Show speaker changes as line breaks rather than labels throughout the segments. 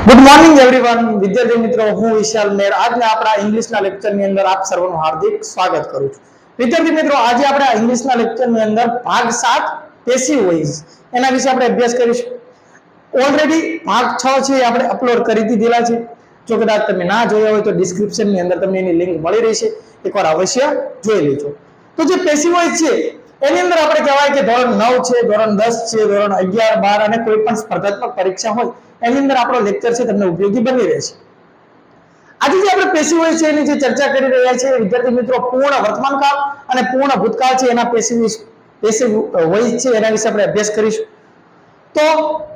Good morning everyone વિદ્યાર્થી મિત્રો, હું વિશાલ મેર આજના આપણા ઇંગ્લિશના લેક્ચરની અંદર આપ સર્વનું હાર્દિક સ્વાગત કરું છું. વિદ્યાર્થી મિત્રો, આજે આપણે ઇંગ્લિશના લેક્ચરની અંદર ભાગ 7 પેસિવ વોઇસ એના વિશે આપણે અભ્યાસ કરીશું. ઓલરેડી ભાગ 6 છે આપણે અપલોડ કરી દીધેલા છે. જો કદાચ તમે ના જોયા હોય તો ડિસ્ક્રિપ્શનની અંદર તમને એની લિંક મળી રહેશે, એકવાર અવશ્ય જોઈ લેજો. તો જે પેસિવ વોઇસ છે એની અંદર આપણે કહેવાય કે ધોરણ 9 છે, ધોરણ 10 છે, ધોરણ 11, 12 અને કોઈ પણ સ્પર્ધાત્મક પરીક્ષા હોય એની અંદર આપણો લેક્ચર છે તમને ઉપયોગી બની રહેશે. આજે જે આપણે પેસિવ વોઇસ છે એની જે ચર્ચા કરી રહ્યા છે વિદ્યાર્થી મિત્રો, પૂર્ણ વર્તમાન કાળ અને પૂર્ણ ભૂતકાળ છે એના પેસિવ વોઇસ છે એના વિશે આપણે અભ્યાસ કરીશું. તો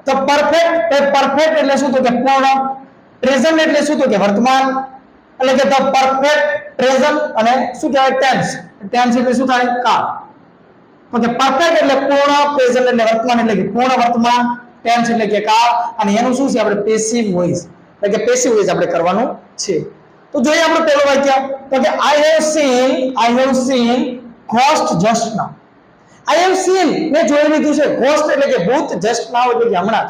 ધ પરફેક્ટ એટલે શું? તો કે પૂર્ણ. પ્રેઝન્ટ એટલે શું? તો કે વર્તમાન. એટલે કે ધ પરફેક્ટ પ્રેઝન્ટ અને શું કહેવાય? ટેન્સ. ટેન્સ એટલે શું થાય? કાળ. તો કે પરફેક્ટ એટલે પૂર્ણ, પ્રેઝન્ટ એટલે વર્તમાન એટલે કે પૂર્ણ વર્તમાન, ટેન્સ એટલે કે કાળ, અને એનું શું છે? આપણે પેસિવ વોઇસ એટલે કે પેસિવ વોઇસ આપણે કરવાનું છે. તો જોઈએ આપણે પહેલો વાક્ય, તો કે I have seen ghost just now. I have scene મેં જોઈ લીધું છે. ઘોસ્ટ એટલે કે ભૂત, જસ્ટ નાઉ એટલે કે હમણાં.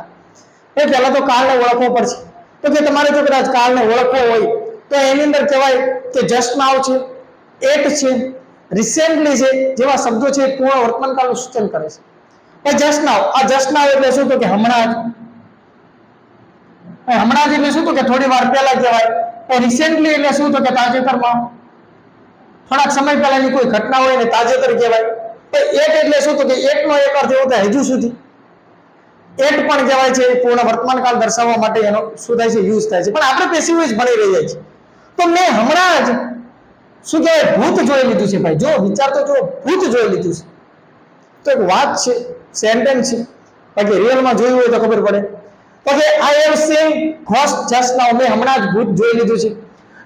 એ પહેલા તો કાળને ઓળખવો પડશે. તો કે તમારે જો કદાચ કાળને ઓળખવો હોય તો એની અંદર કહેવાય કે જસ્ટ નાઉ છે, એટ છે, રિસેન્ટલી છે જેવા શબ્દો છે પૂર્ણ વર્તમાન કાળનું સૂચન કરે છે. જસ્ટ નાઉ, આ જસ્ટ નાઉ એટલે શું? તો કે હમણાં જ. હમણાં જ એટલે શું? તો કે થોડી વાર પહેલા કહેવાય. રિસેન્ટલી એટલે શું? તો કે તાજેતરમાં, થોડાક સમય પહેલાની કોઈ ઘટના હોય ને તાજેતર કહેવાય. એટ એટલે શું? તો કે એટ નો એક અર્થ એવો થાય હજુ સુધી. એટ પણ કહેવાય છે પૂર્ણ વર્તમાન કાળ દર્શાવવા માટે એનો શું થાય છે? યુઝ થાય છે. પણ આપણે પેસિવ વોઇસ ભણી રહ્યા છીએ. તો મેં હમણાં જ શું કહેવાય? ભૂત જોઈ લીધું છે. ભાઈ જો વિચાર તો જો, ભૂત જોઈ લીધું છે તો એક વાત છે, સેન્ટેન્સ છે. બાકી રિયલમાં જોયું હોય તો ખબર પડે. તો કે I have seen ghost just now, મેં હમણાં જ ભૂત જોઈ લીધું છે.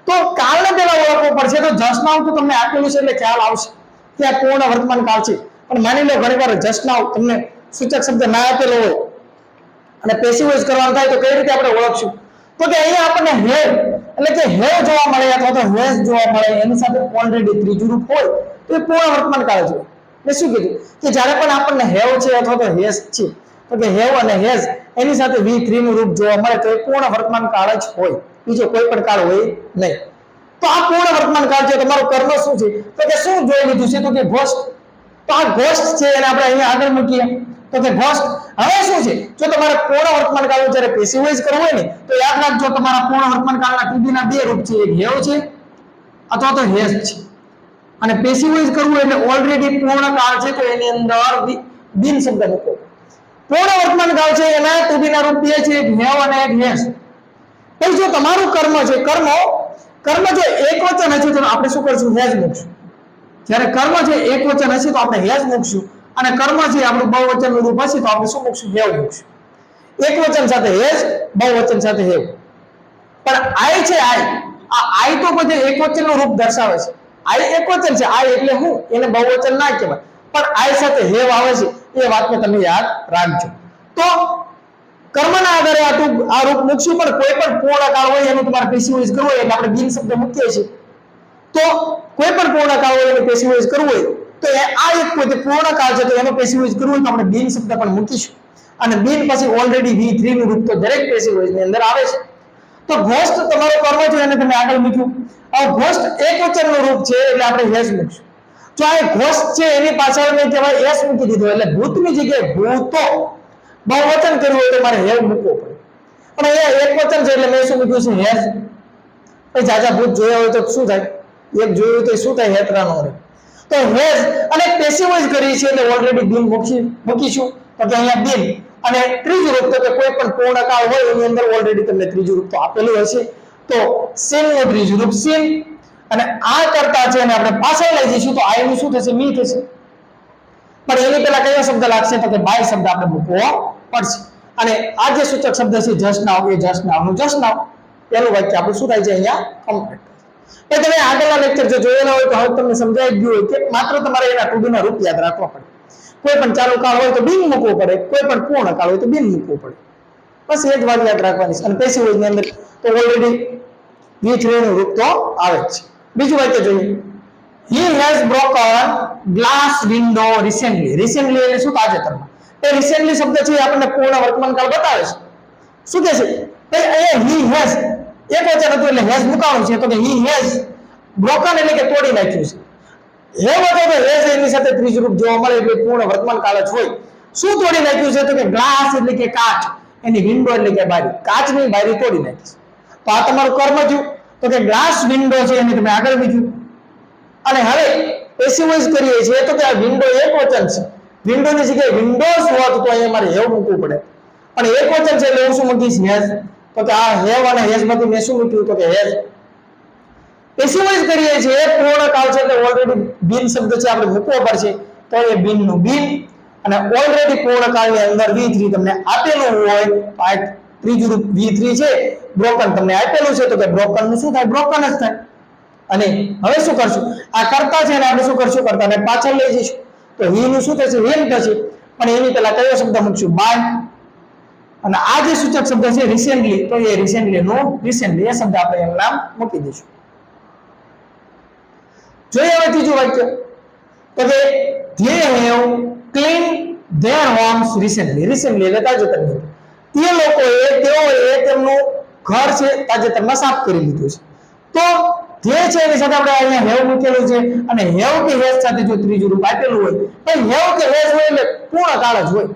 તો કાળને પહેલા ઓળખવો પડશે. તો જસ્ટ નાઉ તો તમને આપેલું છે એટલે ખ્યાલ આવશે કે આ પૂર્ણ વર્તમાન કાળ છે. પણ માની લો ઘણીવાર જસ્ટ નાઉ તમને સૂચક શબ્દ ના આપેલો હોય અને પેસિવ વોઇસ કરવાનું થાય તો કઈ રીતે આપણે ઓળખશું? તો કે અહીંયા આપણને હેવ એટલે કે હેવ જોવા મળે અથવા તો હેઝ જોવા મળે, એની સાથે ઓલરેડી ત્રીજું રૂપ હોય તો એ પૂર્ણ વર્તમાન કાળ છે. મેં શું કીધું કે જ્યારે પણ આપણને હેવ છે અથવા તો હેઝ છે, તો કે હેવ અને હેઝ એની સાથે V3 નું રૂપ જોવા મળે તો એ પૂર્ણ વર્તમાન કાળ જ હોય, બીજો કોઈ પણ કાળ હોય નહીં. તો આ પૂર્ણ વર્તમાન કાળ છે. તમારું કર્મ શું છે? તો કે શું જોઈ લીધું છે? તો કે ઘોસ્ટ. તો આ ઘોસ્ટ છે એને આપણે અહીંયા આગળ મૂકીએ તો કે ઘોસ્ટ. હવે શું છે? જો તમારે પૂર્ણ વર્તમાન કાળનું જ્યારે પેસિવ વોઇસ કરવું હોય ને તો યાદ રાખજો, તમારા પૂર્ણ વર્તમાન કાળના to be ના બે રૂપ છે, એક હેવ છે અથવા તો હેઝ છે. અને પેસિવ વોઇસ કરવું એટલે ઓલરેડી પૂર્ણ કાળ છે તો એની અંદર બિન શબ્દ મૂકો. પૂર્ણ વર્તમાન કાળ છે એના to be ના રૂપ બે છે, એક હેવ અને એક હેઝ. પછી જો તમારું કર્મ છે, કર્મ જો એકવચન હશે તો આપણે શું કરશું? હેઝ મૂકશું. જ્યારે કર્મ છે એકવચન હશે તો આપણે હેઝ મૂકશું, અને કર્મ છે આપણું બહુવચનનું રૂપ હશે તો આપણે શું મૂકશું? હેવ મૂકશું. એકવચન સાથે હેઝ, બહુવચન સાથે હેવ. પણ આઈ છે, આઈ તો બધે એકવચનનું રૂપ દર્શાવે છે. આઈ એકવચન છે, આઈ એટલે હું, એને બહુવચન ના કહેવાય. પણ આઈ સાથે હેવ આવે છે એ વાતને તમે યાદ રાખજો. તો કર્મના આધારે આ રૂપ મૂકશું, પણ કોઈ પણ પૂર્ણ કાળ હોય એનું તમારે પેસિવ વોઇસ કરવું હોય એટલે આપણે બિન શબ્દ મૂકીએ છીએ. તો કોઈ પણ પૂર્ણ કાળ હોય એનું પેસિવ વોઇસ કરવું હોય તો આ એક પોતે પૂર્ણ કાળ છે તો એનો પેસિવ વોઇસ કરવું હોય તો આપણે બિન શબ્દ પણ મૂકીશું. અને બિન પછી ઓલરેડી V3 નું રૂપ તો દરેક પેસિવ વોઇસ ની અંદર આવે છે. તો ઘોસ્ટ તમારો કર્મ છે એને તમે આગળ મૂક્યું. હવે ઘોસ્ટ એકવચનનું રૂપ છે એટલે આપણે હેઝ મૂકશું. જો આ ઘોસ્ટ છે એની પાછળ મેં કહેવાય એસ મૂકી દીધો એટલે ભૂતની જગ્યાએ ભૂતો બહુવચન કર્યું હોય તો મારે હેવ મૂકવો પડે. પણ અહીંયા એકવચન છે એટલે મેં શું મૂક્યું છે? હેઝ. પછી જાજા ભૂત જોયા હોય તો શું થાય? એક જોયું હોય તો શું થાય? હેતરાનો રહે. તો હેઝ અને પેસિવ વોઇસ કરી છે એટલે ઓલરેડી બિન મૂકીશું. તો કે અહીંયા બિન અને ત્રીજું રૂપ તો કે કોઈ પણ પૂર્ણ કાળ હોય એની અંદર ઓલરેડી તમને ત્રીજું રૂપ તો આપેલું હશે. તો સીન નું ત્રીજું રૂપ સીન, અને આ કરતા છે અને આપણે પાછળ લઈ જઈશું તો આઈ નું શું થશે? મી થશે. પણ એની પહેલા કયો શબ્દ લાગશે? તો કે બાય શબ્દ આપણે મૂકવો પડશે. અને આ જે સૂચક શબ્દ છે જસ્ટ નાઉ, એ જસ્ટ નાઉ નું જસ્ટ નાઉ પેલું વાક્ય આપણું શું થાય છે? અહીંયા કમ્પ્લીટ. એ તમે આગળના લેક્ચર જો જોયેલા હોય તો હવે તમને સમજાઈ ગયું હોય કે માત્ર તમારે એના to be ના રૂપ યાદ રાખવા પડે. કોઈ પણ ચાલુ કાળ હોય તો બિન મૂકવો પડે, કોઈ પણ પૂર્ણ કાળ હોય તો બિન મૂકવો પડે. બસ એ જ વાત યાદ રાખવાની છે. અને પેસિવ વોઇસ ની અંદર તો ઓલરેડી V3 નું રૂપ તો આવે જ છે. બીજું વાક્ય જોઈએ. He has broken glass window recently. Recently એટલે શું? તાજેતરમાં. એ recently શબ્દ છે આપણને પૂર્ણ વર્તમાન કાળ બતાવે છે. શું કહે છે? અહીંયા હી હેઝ એક વચન હતું એટલે હેઝ મુકાણું છે, તો કે હી હેઝ બ્રોકન એટલે કે તોડી નાખ્યું છે. હેવ હતો તો હેઝ એની સાથે ત્રીજું રૂપ જોવા મળે એટલે પૂર્ણ વર્તમાન કાળ જ હોય. શું તોડી નાખ્યું છે? તો કે ગ્લાસ એટલે કે કાચ, એની વિન્ડો એટલે કે બારી, કાચની બારી તોડી નાખી. તો આ તમારું કર્મ થયું. તો કે ગ્લાસ વિન્ડો છે એની તમે આગળ બીજું. અને હવે પેસિવ વોઇસ કરીએ છીએ તો કે આ વિન્ડો એક વચન છે, વિન્ડોની જગ્યાએ વિન્ડોઝ હોત તો અહીંયા મારે હેવ મૂકવું પડે, પણ એક વચન છે એટલે હું શું મૂકીશ? હેઝ. તો કે આ હેવ અને હેઝ માંથી મેં શું મૂક્યું? તો કે હેઝ. પેસિવ વોઇસ કરીએ છીએ પૂર્ણ કાળ છે એટલે ઓલરેડી બિન શબ્દ છે આપણે મૂકવો પડશે, તો એ બિન નું બિન, અને ઓલરેડી પૂર્ણ કાળની અંદર V3 તમને આપેલું હોય તો આ ત્રીજું રૂપ V3 છે બ્રોકન તમને આપેલું છે, તો કે બ્રોકન નું શું થાય? બ્રોકન જ થાય. અને હવે શું કરશું? આ કરતા છે ને આપણે શું કરશું? કરતાને પાછળ લઈ જઈશું, તો હી નું શું થશે? હેમ થશે. પણ એની પહેલા કયો શબ્દ મૂકશું? બાય. અને આ જે સૂચક શબ્દ છે રિસેન્ટલી, તો એ રિસેન્ટલી નું રિસેન્ટલી એ શબ્દ આપણે એનું નામ મૂકી દઈશું. જોઈએ હવે ત્રીજું વાક્ય, તો કે they have cleaned their homes recently. recently એટલે તાજેતરમાં. તે લોકોએ તેઓએ તેમનું ઘર છે તાજેતરમાં સાફ કરી લીધું છે. તો જે છે એની સાથે આપણે અહીંયા હેવ મૂકેલું છે, અને હેવ કે હેઝ સાથે જો ત્રીજું રૂપ આપેલું હોય તો હેવ કે હેઝ હોય એટલે પૂર્ણ કાળ જ હોય.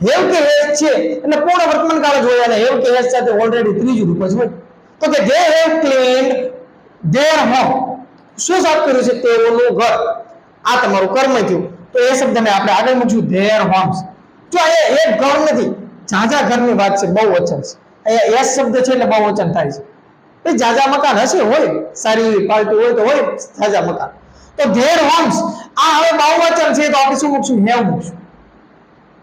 હેવ કે હેઝ છે એટલે પૂર્ણ વર્તમાન કાળ જ હોય, અને હેવ કે હેઝ સાથે ઓલરેડી ત્રીજું રૂપ જ હોય. તો કે they have cleaned their home. શું સાફ કર્યું છે? તેઓનું ઘર. આ તમારું કર્મ થયું. તો એ શબ્દને આપણે આગળ મૂકશું their homes. જો અહીંયા એક ઘર નથી, જાજા ઘરની વાત છે, બહુવચન છે. અહીંયા એસ શબ્દ છે એટલે બહુવચન થાય છે. એ જાજા મકાન હશે, હોય સારી એવી પાર્ટી હોય તો હોય જાજા મકાન. તો their homes આ હવે બહુવચન છે તો આપણે શું મૂકશું? હેવ મૂકશું.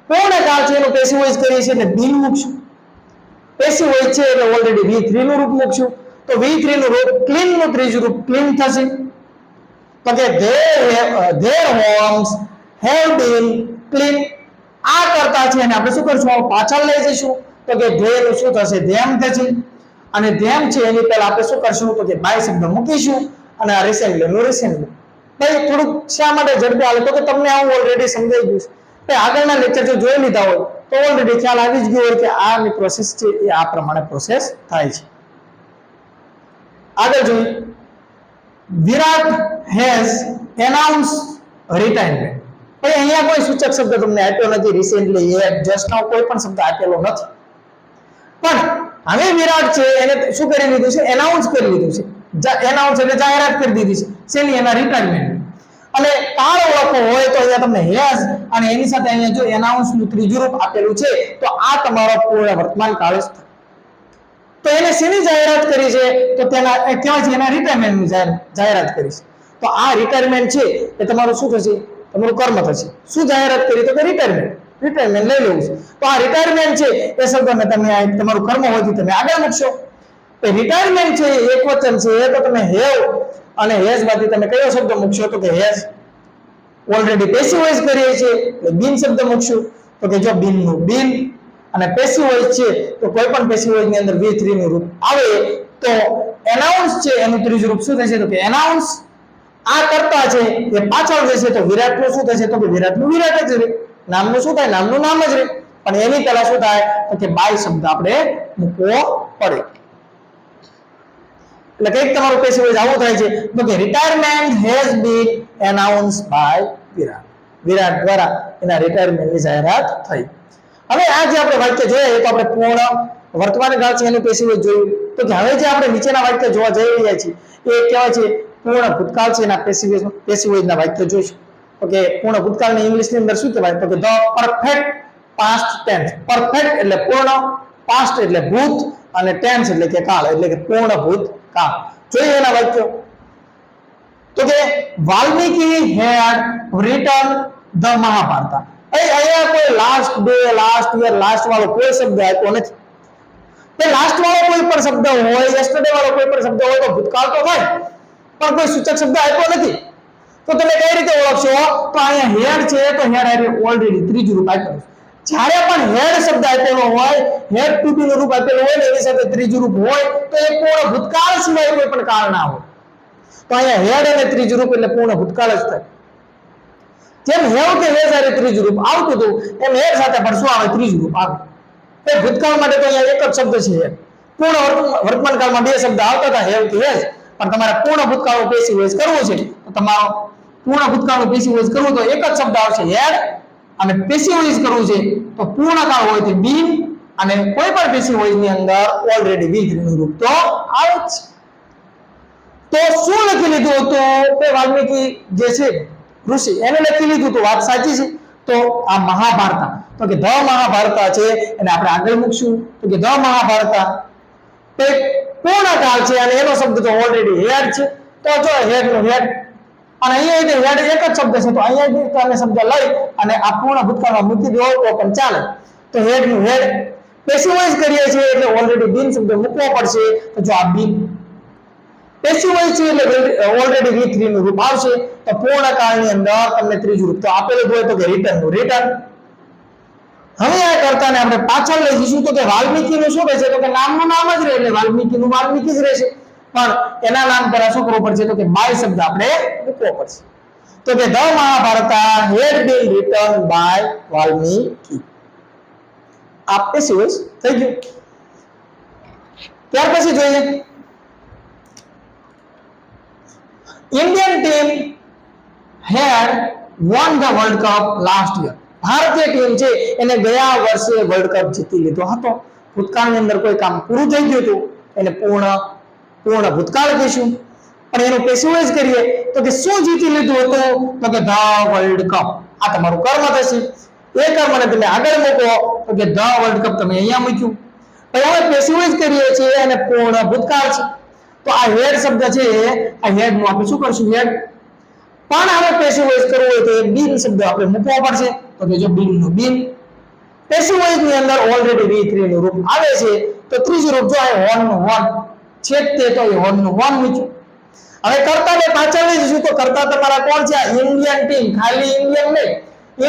પૂર્ણ કાળ છે એનું પેસિવ વોઇસ કરીએ છીએ એટલે બિન મૂકશું. પેસિવ વોઇસ છે એટલે ઓલરેડી V3 નું રૂપ મૂકશું. તો V3 નું રૂપ ક્લીન નું ત્રીજું રૂપ ક્લીન થશે. તો કે their homes have been clean. આ કરતા છે અને આપણે શું કરશું? પાછળ લઈ જઈશું, તો કે they નું શું થશે? them થશે. અને them છે એની પહેલા આપણે શું કરશું? તો કે બાય શબ્દ મૂકીશું, અને આ રિસેન્ટલી નું રિસેન્ટલી. ભાઈ થોડુંક શા માટે ઝડપી હાલે? તો કે તમને આવું ઓલરેડી સમજાઈ ગયું છે. આગળના લેક્ચર જો જોઈ લીધા હોય તો ઓલરેડી ખ્યાલ આવી જ ગયો હોય કે આની પ્રોસેસ છે એ આ પ્રમાણે પ્રોસેસ થાય છે. આગળ જોઈએ, વિરાટ હેઝ એનાઉન્સ રિટાયરમેન્ટ. ભાઈ અહીંયા કોઈ સૂચક શબ્દ તમને આપ્યો નથી, રિસેન્ટલી, એટ, જસ્ટ નાઉ કોઈ પણ શબ્દ આપેલો નથી. પણ હવે વિરાટ છે એને શું કરી લીધું છે? એનાઉન્સ કરી લીધું છે. એનાઉન્સ એટલે જાહેરાત કરી દીધી છે. શેની? એના રિટાયરમેન્ટ. અને કાળ ઓળખો હોય તો અહીંયા તમને હેઝ અને એની સાથે અહીંયા જો એનાઉન્સ નું ત્રીજું રૂપ આપેલું છે તો આ તમારો પૂર્ણ વર્તમાન કાળ જ થાય. તો એને શેની જાહેરાત કરી છે? તો તેના કહેવાય છે એના રિટાયરમેન્ટની જાહેરાત કરી છે. તો આ રિટાયરમેન્ટ છે એ તમારું શું થશે? તમારું કર્મ થશે. શું જાહેરાત કરી? તો કે રિટાયરમેન્ટ. રિટાયરમેન્ટ લઈ લેવું છે. તો આ રિટાયરમેન્ટ છે એ શબ્દને તમે તમારું કર્મ હોય તો તમે આગળ મૂકશો. તો રિટાયરમેન્ટ છે એક વચન છે તો તમે હેવ અને હેઝ માંથી તમે કયો શબ્દ મૂકશો? તો કે હેઝ. ઓલરેડી પેસિવ વોઇસ કરીએ છીએ એટલે બિન શબ્દ મૂકશું, તો કે જો બિન નું બિન. અને પેસિવ વોઇસ છે તો કોઈ પણ પેસિવ વોઇસ ની અંદર V3 નું રૂપ આવે તો એનાઉન્સ છે એનું ત્રીજું રૂપ શું થશે? તો કે એનાઉન્સ. આ કરતા છે એ પાછળ જશે તો વિરાટ નું શું થશે? તો કે વિરાટ નું વિરાટ જ રહે. નામનું શું થાય? નામનું નામ જ રહે. પણ એની પહેલા શું થાય? તો કે બાય શબ્દ આપણે મૂકવો પડે. એટલે કઈક તમારું પેસિવ વોઇસ આવું થાય છે તો કે રિટાયરમેન્ટ હેઝ બીન એનાઉન્સ્ડ બાય વિરાટ. વિરાટ દ્વારા એના રિટાયરમેન્ટની જાહેરાત થઈ. હવે આ જે આપણે વાક્ય જોયા એ તો આપણે પૂર્ણ વર્તમાન કાળ છે એનું પેસિવ વોઇસ જોયું. તો કે હવે જે આપણે નીચેના વાક્ય જોવા જઈ રહ્યા છીએ એ કહેવાય છે પૂર્ણ ભૂતકાળ છે એના પેસિવ વોઇસના વાક્ય જોઈશું. તો કે પૂર્ણ ભૂતકાળની ઇંગ્લિશની અંદર શું કહેવાય? તો કે the perfect past tense. Perfect એટલે પૂર્ણ, પાસ્ટ એટલે ભૂત, અને ટેન્સ એટલે કે કાળ, એટલે કે પૂર્ણ ભૂતકાળ. જોઈએ એના વાક્યો. તો કે વાલ્મીકી હેડ રિટન ધ મહાભારત. અહીંયા કોઈ last day, last year, last વાળો કોઈ શબ્દ આપ્યો નથી. તે લાસ્ટ વાળો કોઈ પણ શબ્દ હોય, યસ્ટરડે વાળો કોઈ પણ શબ્દ હોય તો ભૂતકાળ તો થાય, પણ કોઈ સૂચક શબ્દ આપ્યો નથી. તો તમે કઈ રીતે ઓળખશો? તો અહીંયા હેડ છે તો હેડ એટલે ઓલરેડી ત્રીજું રૂપ આપેલું છે. જ્યારે પણ હેડ શબ્દ આપેલો હોય, હેડ ટુ બી નું રૂપ આપેલું હોય ને એની સાથે ત્રીજું રૂપ હોય તો એ પૂર્ણ ભૂતકાળ સિવાય કોઈ પણ કાળ ના હોય. તો અહીંયા હેડ અને ત્રીજું રૂપ એટલે પૂર્ણ ભૂતકાળ જ થાય. જેમ હેવ કે હેઝ આરે ત્રીજું રૂપ આવતું હતું એમ હેડ સાથે પણ શું આવે? ત્રીજું રૂપ આવે. એ ભૂતકાળ માટે તો અહીંયા એક જ શબ્દ છે. પૂર્ણ વર્તમાનકાળમાં બે શબ્દ આવતા હતા હેવ કે હેઝ, પણ તમારે પૂર્ણ ભૂતકાળનું પેસિવ વોઇસ કરવું છે તો તમારો પૂર્ણ ભૂતકાળનું પેસિવ વોઇસ કરવું તો એક જ શબ્દ આવશે હેડ, અને પેસિવ વોઇસ કરવું છે તો પૂર્ણકાળ હોય તો બીન, અને કોઈ પણ પેસિવ વોઇસ ની અંદર ઓલરેડી વી નું રૂપ તો આવે જ. તો શું લખી લીધું હતું કે વાલ્મીકી જે છે ઋષિ એને લખી લીધું તો વાત સાચી છે. તો આ મહાભારત, તો કે ધ મહાભારત છે એને આપણે આગળ મૂકશું. તો કે ધ મહાભારત તે પૂર્ણકાળ છે અને એનો શબ્દ તો ઓલરેડી હેડ છે. તો જો હેડ નો હેડ, અને અહીંયા હેડ એક જ શબ્દ છે તો અહીંયા તમે શબ્દ લઈ અને આ પૂર્ણ ભૂતકાળમાં મૂકી દો તો પણ ચાલે. તો હેડ નું હેડ પેસિવ વોઇસ કરીએ છીએ એટલે ઓલરેડી બીન શબ્દ મૂકવો પડશે. તો જો આ બીન પેસિવ વોઇસ છે એટલે ઓલરેડી V3 નું રૂપ આવશે. તો પૂર્ણકાળની અંદર તમને ત્રીજું રૂપ તો આપેલું હોય તો કે રિટર્ન નું રિટર્ન. હવે આ કરતાને આપણે પાછળ લઈ જઈશું તો કે વાલ્મીકી નું શું રહેશે તો કે નામનું નામ જ રહે એટલે વાલ્મીકી નું વાલ્મીકી જ રહેશે, પણ એના નામ પર શું કરવું પડશે તો કે બાય શબ્દ આપણે મૂકવો પડશે. તો કે the Mahabharata had been written by Valmiki. આ પેસિવ વોઇસ થઈ ગયું. ત્યાર પછી જોઈએ Indian team had won the World Cup last year. ભારતીય ટીમ છે એને ગયા વર્ષે વર્લ્ડ કપ જીતી લીધો હતો. ભૂતકાળની અંદર કોઈ કામ પૂરું થઈ ગયું હતું એને પૂર્ણ ભૂતકાળ કહીશું. પણ એનું પેસિવ વોઇસ કરીએ તો કે શું જીતી લીધું હતું તો કે ધ વર્લ્ડ કપ. આ તમારું કર્મ થશે. એ કર્મને તમે આગળ મૂકો તો કે ધ વર્લ્ડ કપ તમે અહીંયા મૂક્યું. પછી હવે પેસિવ વોઇસ કરીએ છીએ અને પૂર્ણ ભૂતકાળ છે. તો આ હેડ શબ્દ છે આ હેડ નું આપણે શું કરશું હેડ, પણ હવે પેસિવ વોઇસ કરવું હોય તો બીન શબ્દ આપણે મૂકવો પડશે. તો કે જો બીન નું બીન. પેસિવ વોઇસ ની અંદર ઓલરેડી V3 નું રૂપ આવે છે તો ત્રીજું રૂપ જો આ હોર્ન નું હોર્ન છે તે તો એ હોર્ન નું હોર્ન મૂક્યું. હવે કર્તાને પાછળ લઈ જઈશું તો કર્તા તમારા કોણ છે ઇન્ડિયન ટીમ, ખાલી ઇન્ડિયન નહીં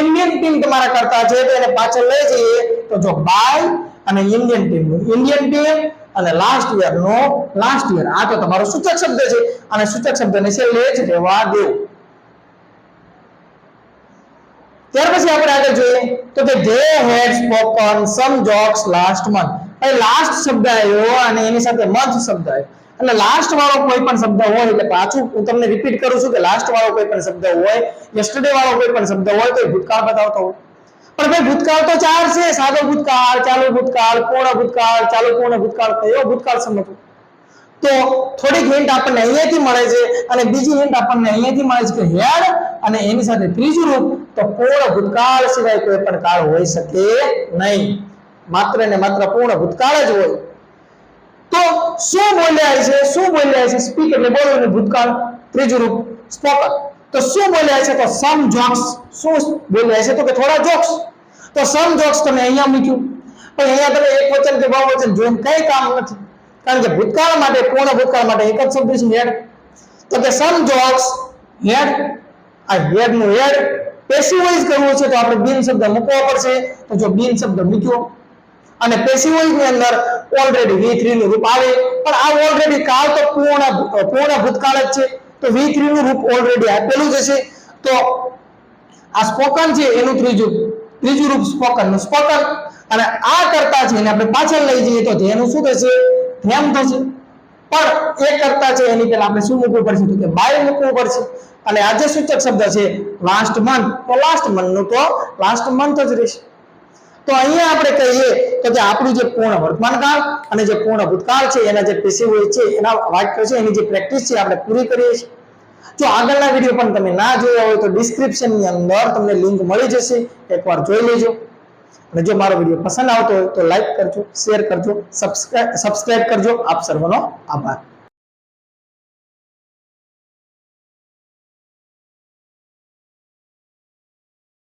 ઇન્ડિયન ટીમ તમારા કર્તા છે તો એને પાછળ લઈ જઈએ તો જો બાય અને ઇન્ડિયન ટીમ નું ઇન્ડિયન ટીમ અને લાસ્ટ યર નો લાસ્ટ યર. આ તો તમારો સૂચક શબ્દ છે અને સૂચક શબ્દને છેલ્લે જ રહેવા દેવું. ત્યાર પછી આપણે આગળ જોઈએ તો કે they had spoken some jokes last month. હવે લાસ્ટ શબ્દ આવ્યો અને એની સાથે month શબ્દ આવ્યો એટલે લાસ્ટ વાળો કોઈ પણ શબ્દ હોય એટલે પાછું હું તમને રિપીટ કરું છું કે લાસ્ટ વાળો કોઈ પણ શબ્દ હોય, યસ્ટરડે વાળો કોઈ પણ શબ્દ હોય તો ભૂતકાળ બતાવતો હોય. પણ ભાઈ ભૂતકાળ તો ચાર છે, સાદો ભૂતકાળ, ચાલુ ભૂતકાળ, પૂર્ણ ભૂતકાળ, ચાલુ પૂર્ણ ભૂતકાળ, કયો ભૂતકાળ સમજવું. તો થોડીક હિન્ટ આપણને અહીંયાથી મળે છે અને બીજી હિન્ટ આપણને અહીંયાથી મળે છે કે હેડ અને એની સાથે ત્રીજું રૂપ તો પૂર્ણ ભૂતકાળ સિવાય કોઈ પણ કાળ હોઈ શકે નહીં, માત્ર ને માત્ર પૂર્ણ ભૂતકાળ જ હોય. તો શું બોલ્યા છે સ્પીક એટલે બોલવું, ભૂતકાળ ત્રીજું રૂપ સ્પોકન. તો શું બોલ્યા છે તો સમ જોક્સ. શું બોલ્યા છે તો કે થોડા જોક્સ. તો સમ જોક્સ તમે અહીંયા મૂક્યું, પણ અહીંયા તમે એક વચન કે બહુવચન જોઈને કઈ કામ નથી, કારણ કે ભૂતકાળ માટે પૂર્ણ ભૂતકાળ માટે એક જ શબ્દ છે હેડ. તો કે સમ જોક્સ હેડ, આ હેડ નું હેડ પેસિવ વોઇસ કરવું છે તો આપણે બીન શબ્દ મૂકવો પડશે. તો જો બીન શબ્દ મૂક્યો અને પેસિવ વોઇસ ની અંદર ઓલરેડી V3 નું રૂપ આવે, પણ આ ઓલરેડી કાળ તો પૂર્ણ ભૂતકાળ જ છે તો V3 નું રૂપ ઓલરેડી આપેલું જ છે. તો આ સ્પોકન છે એનું ત્રીજું રૂપ સ્પોકન નું સ્પોકન, અને આ કરતા છે એને આપણે પાછળ લઈ જઈએ તો તેનું શું થશે ધ્યાન થશે. પણ એ કરતા છે એની પહેલા આપણે શું મૂકવું પડશે તો કે બાય મૂકવું પડશે. અને આ જે સૂચક શબ્દ છે લાસ્ટ મંથ તો લાસ્ટ મંથ નું તો લાસ્ટ મંથ જ રહેશે. તો અહીંયા આપણે કહીએ તો કે આપણું જે પૂર્ણ વર્તમાન કાળ અને જે પૂર્ણ ભૂતકાળ છે એના જે પેસિવ વોઇસ છે એના વાક્ય છે એની જે પ્રેક્ટિસ છે આપણે પૂરી કરીએ છીએ. જો આગળના વિડીયો પણ તમે ના જોયા હોય તો ડિસ્ક્રિપ્શન ની અંદર તમને લિંક મળી જશે, એકવાર જોઈ લેજો. અને જો મારો વિડીયો પસંદ આવતો હોય તો લાઈક કરજો, શેર કરજો, સબસ્ક્રાઇબ કરજો. આપ સર્વનો આભાર.